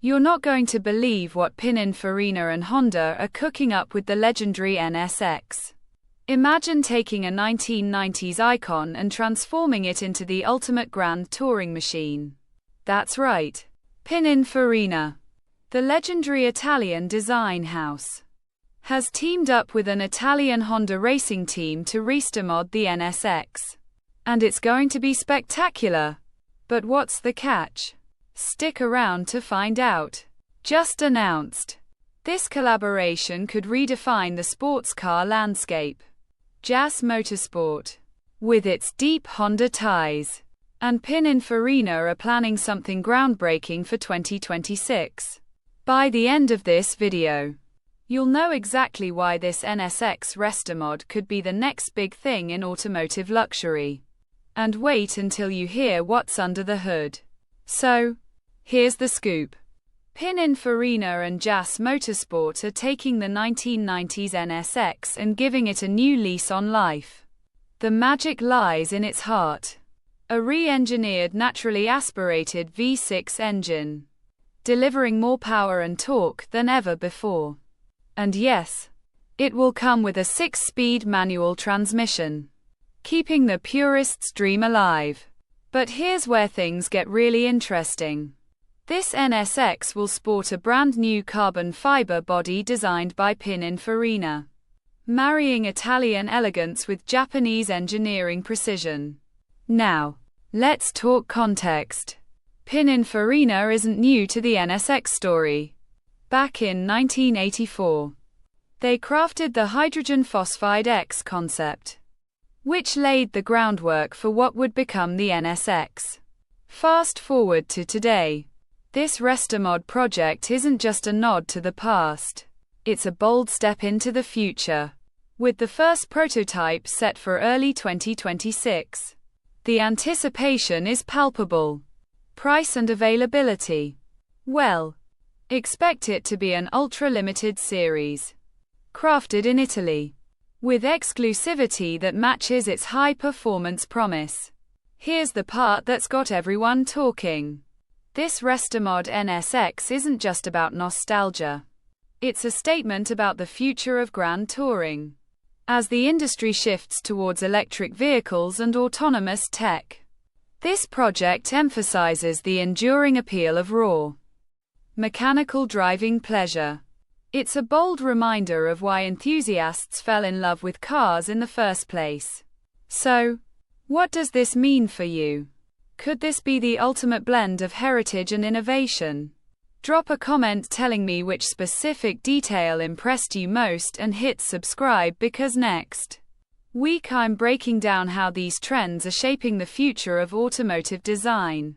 You're not going to believe what Pininfarina and Honda are cooking up with the legendary NSX. Imagine taking a 1990s icon and transforming it into the ultimate grand touring machine. That's right. Pininfarina, the legendary Italian design house, has teamed up with an Italian Honda racing team to Restomod the NSX. And it's going to be spectacular. But what's the catch? Stick around to find out. Just announced. This collaboration could redefine the sports car landscape. JAS Motorsport, with its deep Honda ties, and Pininfarina are planning something groundbreaking for 2026. By the end of this video, you'll know exactly why this NSX Restomod could be the next big thing in automotive luxury. And wait until you hear what's under the hood. So, here's the scoop. Pininfarina and JAS Motorsport are taking the 1990s NSX and giving it a new lease on life. The magic lies in its heart. A re-engineered naturally aspirated V6 engine, delivering more power and torque than ever before. And yes, it will come with a 6-speed manual transmission, keeping the purist's dream alive. But here's where things get really interesting. This NSX will sport a brand new carbon fiber body designed by Pininfarina, marrying Italian elegance with Japanese engineering precision. Now, let's talk context. Pininfarina isn't new to the NSX story. Back in 1984, they crafted the hydrogen phosphide X concept, which laid the groundwork for what would become the NSX. Fast forward to today. This Restomod project isn't just a nod to the past. It's a bold step into the future, with the first prototype set for early 2026. The anticipation is palpable. Price and availability? Well, expect it to be an ultra-limited series, crafted in Italy, with exclusivity that matches its high-performance promise. Here's the part that's got everyone talking. This Restomod NSX isn't just about nostalgia. It's a statement about the future of grand touring. As the industry shifts towards electric vehicles and autonomous tech, this project emphasizes the enduring appeal of raw, mechanical driving pleasure. It's a bold reminder of why enthusiasts fell in love with cars in the first place. So, what does this mean for you? Could this be the ultimate blend of heritage and innovation? Drop a comment telling me which specific detail impressed you most and hit subscribe because next week I'm breaking down how these trends are shaping the future of automotive design.